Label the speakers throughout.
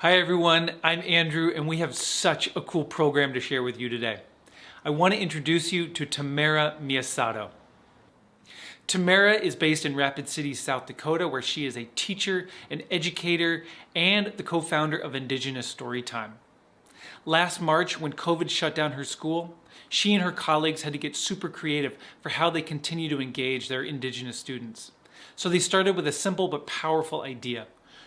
Speaker 1: Hi everyone, I'm Andrew and we have such a cool program to share with you today. I want to introduce you to Tamera Miyasato. Tamera is based in Rapid City, South Dakota, where she is a teacher, an educator, and the co-founder of Indigenous Storytime. Last March, when COVID shut down her school, she and her colleagues had to get super creative for how they continue to engage their Indigenous students. So they started with a simple but powerful idea: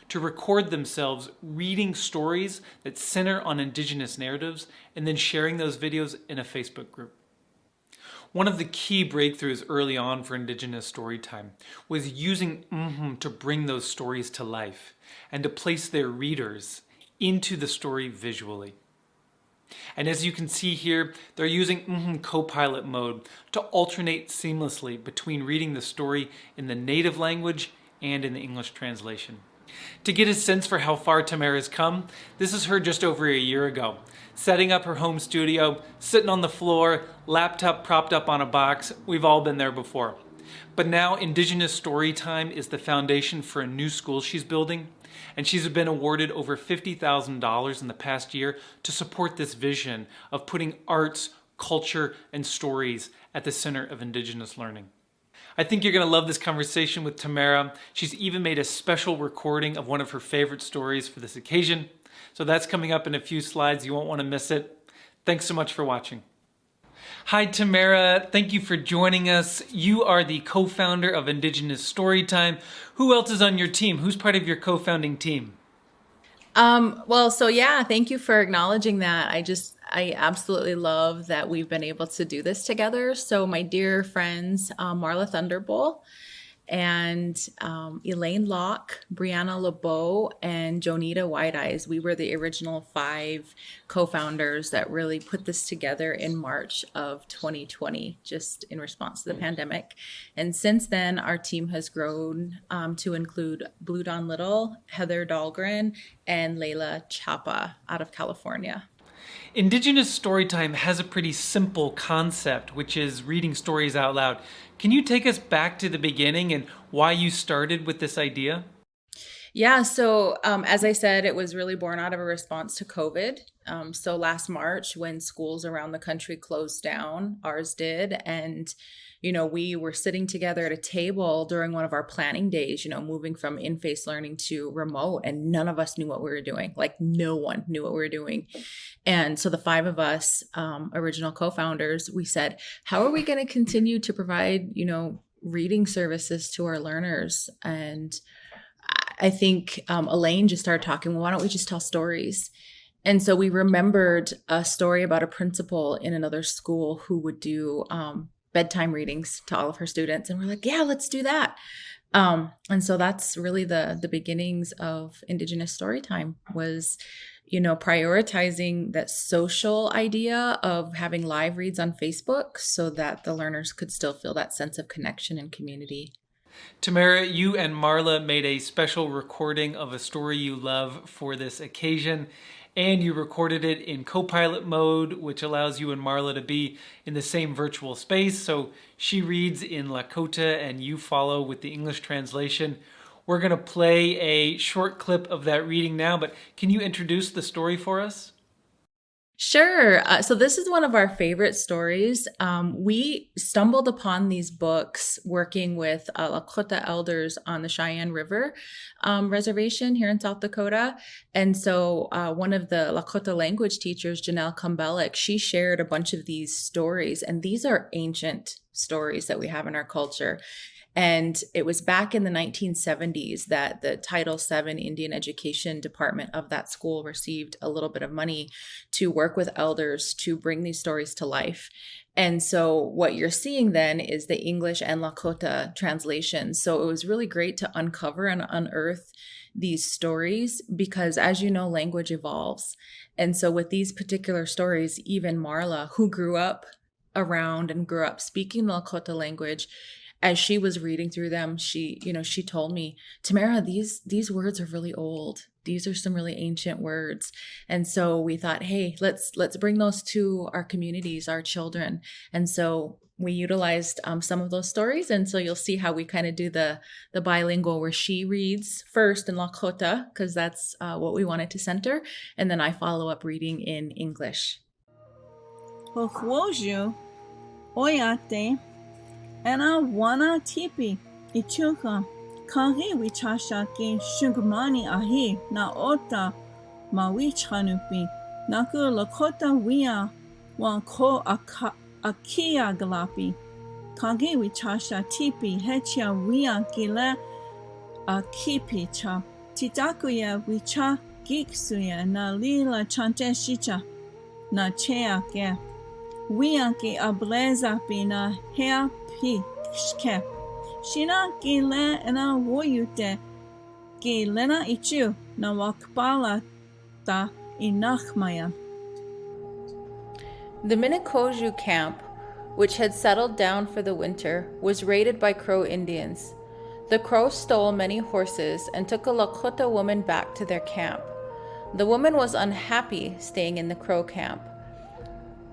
Speaker 1: to record themselves reading stories that center on Indigenous narratives and then sharing those videos in a Facebook group. One of the key breakthroughs early on for Indigenous Storytime was using mmhmm to bring those stories to life and to place their readers into the story visually. And as you can see here, they're using mmhmm Copilot mode to alternate seamlessly between reading the story in the native language and in the English translation. To get a sense for how far Tamera's come, this is her just over a year ago, setting up her home studio, sitting on the floor, laptop propped up on a box. We've all been there before. But now Indigenous Storytime is the foundation for a new school she's building, and she's been awarded over $50,000 in the past year to support this vision of putting arts, culture, and stories at the center of Indigenous learning. I think you're going to love this conversation with Tamera. She's even made a special recording of one of her favorite stories for this occasion. So that's coming up in a few slides. You won't want to miss it. Thanks so much for watching. Hi, Tamera. Thank you for joining us. You are the co-founder of Indigenous Storytime. Who else is on your team? Who's part of your co-founding team?
Speaker 2: Thank you for acknowledging that. I absolutely love that we've been able to do this together. So my dear friends, Marla Thunderbolt and Elaine Locke, Brianna LeBeau, and Jonita White Eyes. We were the original 5 co-founders that really put this together in March of 2020, just in response to the pandemic. And since then, our team has grown to include Blue Dawn Little, Heather Dahlgren, and Layla Chapa out of California.
Speaker 1: Indigenous Storytime has a pretty simple concept, which is reading stories out loud. Can you take us back to the beginning and why you started with this idea?
Speaker 2: As I said, it was really born out of a response to COVID. So last March, when schools around the country closed down, ours did. And, we were sitting together at a table during one of our planning days, moving from in-face learning to remote, and none of us knew what we were doing. Like, no one knew what we were doing. And so the 5 of us, original co-founders, we said, how are we going to continue to provide, reading services to our learners? And I think Elaine just started talking, well, why don't we just tell stories? And so we remembered a story about a principal in another school who would do bedtime readings to all of her students. And we're like, yeah, let's do that. And so that's really the beginnings of Indigenous Storytime was, prioritizing that social idea of having live reads on Facebook so that the learners could still feel that sense of connection and community.
Speaker 1: Tamera, you and Marla made a special recording of a story you love for this occasion, and you recorded it in Copilot mode, which allows you and Marla to be in the same virtual space. So she reads in Lakota and you follow with the English translation. We're going to play a short clip of that reading now, but can you introduce the story for us?
Speaker 2: Sure. So this is one of our favorite stories. We stumbled upon these books working with Lakota elders on the Cheyenne River reservation here in South Dakota. And so one of the Lakota language teachers, Janelle Kumbelik, she shared a bunch of these stories. And these are ancient stories that we have in our culture. And it was back in the 1970s that the Title VII Indian Education Department of that school received a little bit of money to work with elders to bring these stories to life. And so what you're seeing then is the English and Lakota translations. So it was really great to uncover and unearth these stories because, as you know, language evolves. And so with these particular stories, even Marla, who grew up around and grew up speaking the Lakota language, as she was reading through them, she told me, Tamera, these words are really old. These are some really ancient words. And so we thought, hey, let's bring those to our communities, our children. And so we utilized some of those stories. And so you'll see how we kind of do the bilingual where she reads first in Lakota, because that's what we wanted to center. And then I follow up reading in English.
Speaker 3: Hochwoju, oyate, ena wana tipi, ichuka, kangi wichasha ki shungmani ahi, na ota, mawichanupi, naku lakota wia, wan ko akia galapi, kangi wichasha tipi, hechia wia gile akipi cha, titakuya wicha giksuya na lila chante shicha, na chea ke. Wia ke ableza pina hea pi shke. Shina ke le ena woyute ke lena ichu na wakpala ta inachmaya.
Speaker 2: The Minnekoju camp, which had settled down for the winter, was raided by Crow Indians. The Crows stole many horses and took a Lakota woman back to their camp. The woman was unhappy staying in the Crow camp.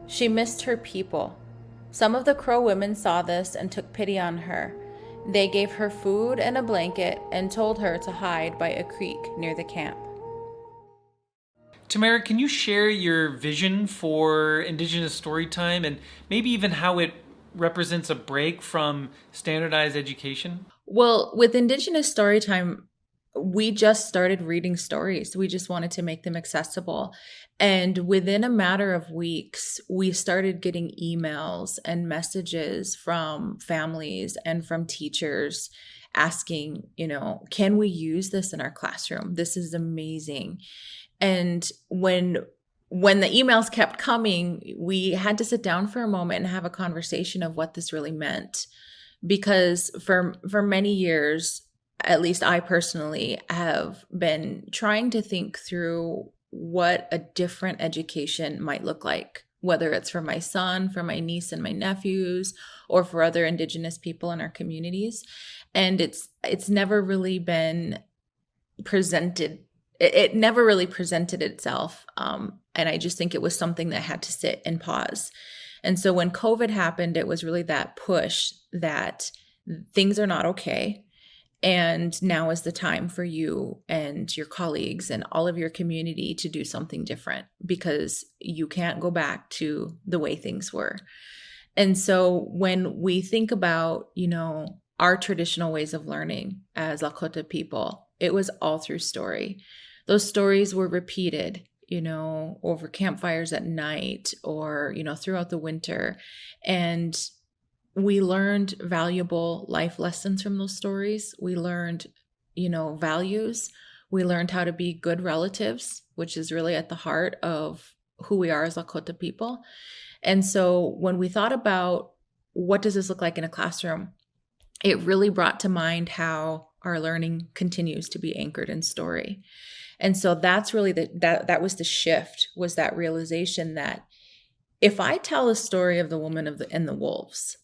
Speaker 2: She missed her people. Some of the Crow women saw this and took pity on her. They gave her food and a blanket and told her to hide by a creek near the camp.
Speaker 1: Tamera, can you share your vision for Indigenous Storytime and maybe even how it represents a break from standardized education?
Speaker 2: Well, with Indigenous Storytime, we just started reading stories. We just wanted to make them accessible. And within a matter of weeks, we started getting emails and messages from families and from teachers asking, can we use this in our classroom? This is amazing. And when the emails kept coming, we had to sit down for a moment and have a conversation of what this really meant. Because for many years, at least I personally have been trying to think through what a different education might look like, whether it's for my son, for my niece and my nephews, or for other Indigenous people in our communities. And it's never really been presented. It never really presented itself. And I just think it was something that had to sit and pause. And so when COVID happened, it was really that push that things are not okay. And now is the time for you and your colleagues and all of your community to do something different, because you can't go back to the way things were. And so when we think about, our traditional ways of learning as Lakota people, it was all through story. Those stories were repeated, over campfires at night or, throughout the winter. And we learned valuable life lessons from those stories. We learned, values. We learned how to be good relatives, which is really at the heart of who we are as Lakota people. And so when we thought about what does this look like in a classroom, it really brought to mind how our learning continues to be anchored in story. And so that's really that was the shift, was that realization that if I tell the story of the woman and the wolves,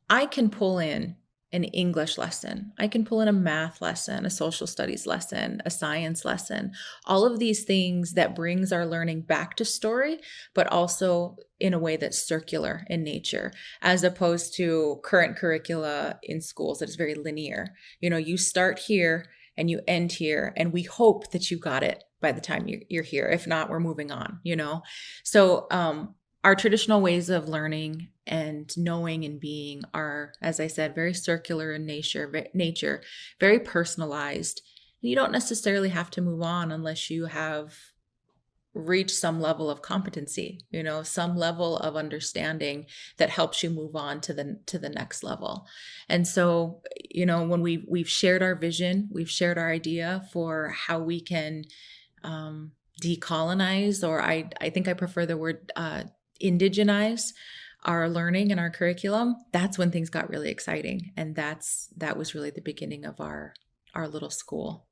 Speaker 2: I can pull in an English lesson. I can pull in a math lesson, a social studies lesson, a science lesson, all of these things that brings our learning back to story, but also in a way that's circular in nature, as opposed to current curricula in schools that is very linear. You start here and you end here, and we hope that you got it by the time you're here. If not, we're moving on, So our traditional ways of learning and knowing and being are, as I said, very circular in nature, very personalized. You don't necessarily have to move on unless you have reached some level of competency, some level of understanding that helps you move on to the next level. And so, when we've shared our vision, we've shared our idea for how we can decolonize, or I think I prefer the word indigenize our learning and our curriculum, that's when things got really exciting. And that was really the beginning of our little school.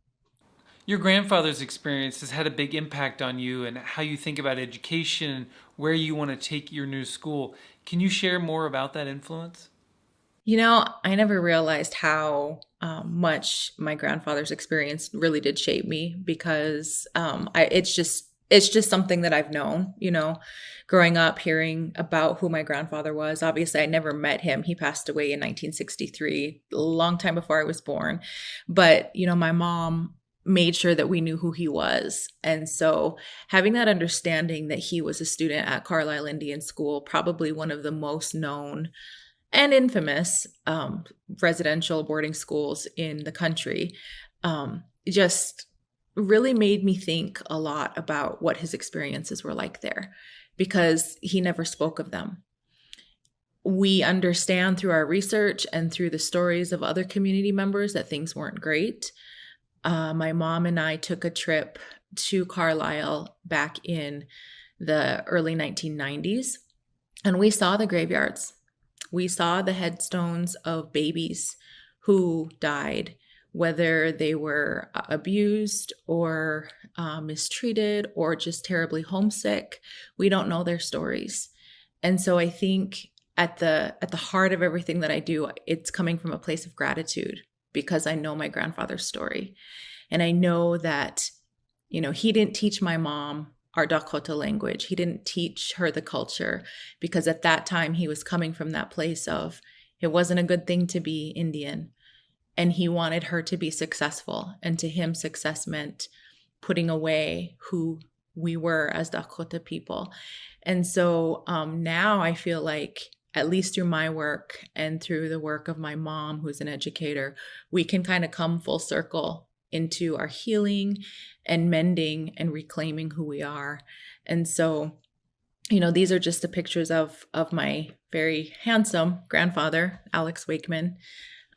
Speaker 1: Your grandfather's experience has had a big impact on you and how you think about education and where you want to take your new school. Can you share more about that influence?
Speaker 2: I never realized how much my grandfather's experience really did shape me, because it's just it's just something that I've known, growing up, hearing about who my grandfather was. Obviously, I never met him. He passed away in 1963, a long time before I was born. But, my mom made sure that we knew who he was. And so having that understanding that he was a student at Carlisle Indian School, probably one of the most known and infamous residential boarding schools in the country, just really made me think a lot about what his experiences were like there, because he never spoke of them. We understand through our research and through the stories of other community members that things weren't great. My mom and I took a trip to Carlisle back in the early 1990s, and we saw the graveyards. We saw the headstones of babies who died, whether they were abused or mistreated or just terribly homesick. We don't know their stories. And so I think at the heart of everything that I do, it's coming from a place of gratitude, because I know my grandfather's story. And I know that, he didn't teach my mom our Dakota language. He didn't teach her the culture, because at that time he was coming from that place of, it wasn't a good thing to be Indian. And he wanted her to be successful. And to him, success meant putting away who we were as Dakota people. And so now I feel like, at least through my work and through the work of my mom, who's an educator, we can kind of come full circle into our healing and mending and reclaiming who we are. And so, these are just the pictures of my very handsome grandfather, Alex Wakeman,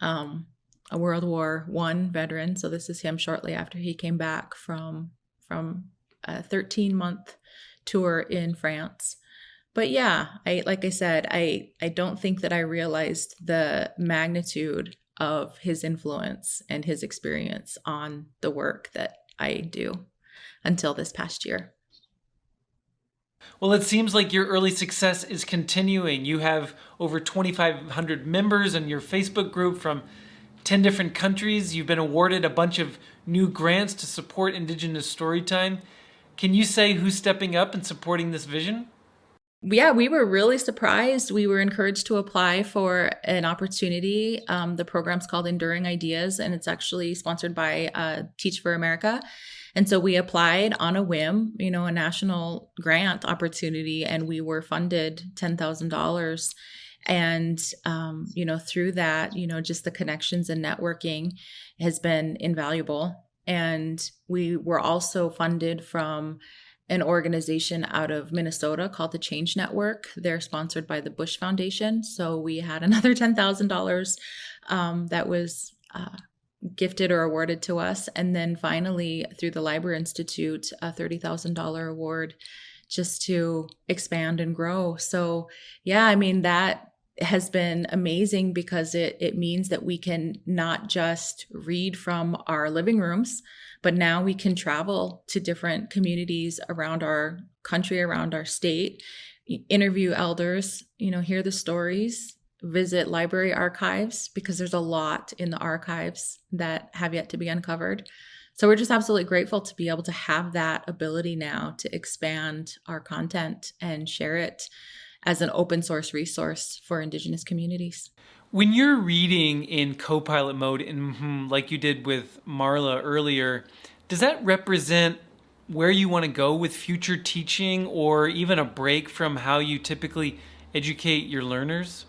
Speaker 2: a World War I veteran. So this is him shortly after he came back from a 13-month tour in France. But yeah, like I said, I don't think that I realized the magnitude of his influence and his experience on the work that I do until this past year.
Speaker 1: Well, it seems like your early success is continuing. You have over 2,500 members in your Facebook group from 10 different countries. You've been awarded a bunch of new grants to support Indigenous storytime. Can you say who's stepping up and supporting this vision?
Speaker 2: Yeah, we were really surprised. We were encouraged to apply for an opportunity. The program's called Enduring Ideas, and it's actually sponsored by Teach for America. And so we applied on a whim, a national grant opportunity, and we were funded $10,000. And, through that, just the connections and networking has been invaluable. And we were also funded from an organization out of Minnesota called the Change Network. They're sponsored by the Bush Foundation. So we had another $10,000 that was gifted or awarded to us. And then finally, through the Library Institute, a $30,000 award just to expand and grow. So yeah, that has been amazing, because it means that we can not just read from our living rooms, but now we can travel to different communities around our country, around our state, interview elders, hear the stories, visit library archives, because there's a lot in the archives that have yet to be uncovered. So we're just absolutely grateful to be able to have that ability now to expand our content and share it as an open source resource for Indigenous communities.
Speaker 1: When you're reading in co-pilot mode, like you did with Marla earlier, does that represent where you want to go with future teaching, or even a break from how you typically educate your learners?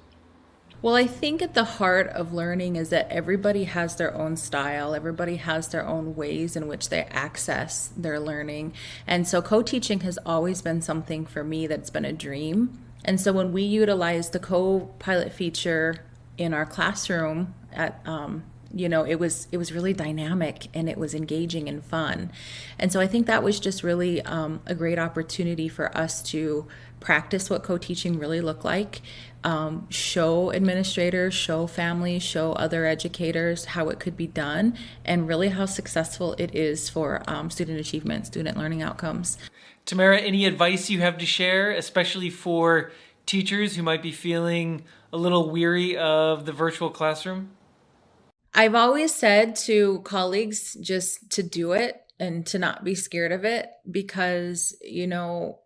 Speaker 2: Well, I think at the heart of learning is that everybody has their own style. Everybody has their own ways in which they access their learning. And so co-teaching has always been something for me that's been a dream. And so when we utilize the co-pilot feature in our classroom it was really dynamic, and it was engaging and fun. And so I think that was just really a great opportunity for us to practice what co-teaching really looked like, show administrators, show families, show other educators how it could be done, and really how successful it is for student achievement, student learning outcomes.
Speaker 1: Tamera, any advice you have to share, especially for teachers who might be feeling a little weary of the virtual classroom?
Speaker 2: I've always said to colleagues just to do it. and to not be scared of it, because, you know,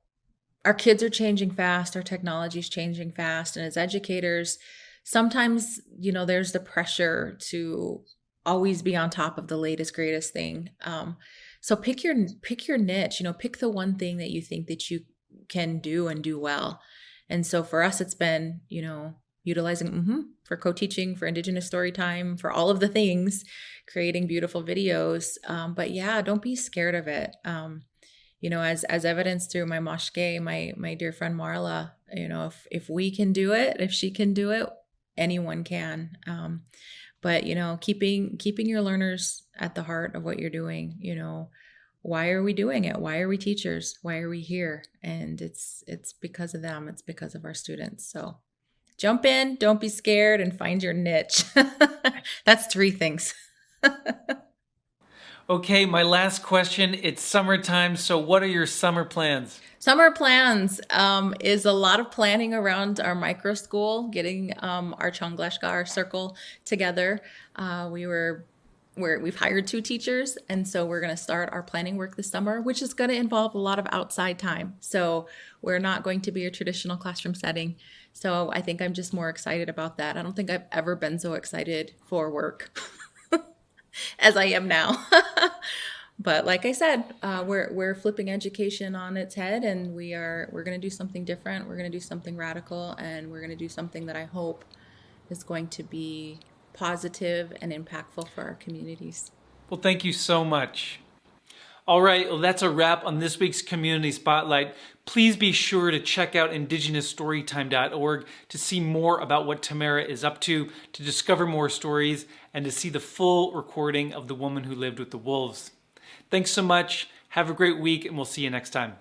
Speaker 2: our kids are changing fast, our technology is changing fast. And as educators, sometimes, you know, there's the pressure to always be on top of the latest, greatest thing. So pick your niche, you know, pick the one thing that you think that you can do and do well. And so for us, it's been, you know, utilizing for co-teaching, for Indigenous story time, for all of the things, creating beautiful videos. But yeah, don't be scared of it. You know, as evidenced through my moshke, my dear friend Marla, you know, if we can do it, if she can do it, anyone can. But, you know, keeping your learners at the heart of what you're doing. You know, why are we doing it? Why are we teachers? Why are we here? And it's because of them. It's because of our students. So jump in, don't be scared, and find your niche. That's 3 things.
Speaker 1: Okay, my last question. It's summertime, so what are your summer plans?
Speaker 2: Summer plans is a lot of planning around our micro school, getting our Chongleshka, our circle, together. We've hired 2 teachers, and so we're going to start our planning work this summer, which is going to involve a lot of outside time. So we're not going to be a traditional classroom setting. So I think I'm just more excited about that. I don't think I've ever been so excited for work as I am now. But like I said, we're flipping education on its head, and we're going to do something different. We're going to do something radical, and we're going to do something that I hope is going to be positive and impactful for our communities.
Speaker 1: Well, thank you so much. All right, well, that's a wrap on this week's Community Spotlight. Please be sure to check out indigenousstorytime.org to see more about what Tamera is up to discover more stories, and to see the full recording of The Woman Who Lived with the Wolves. Thanks so much. Have a great week, and we'll see you next time.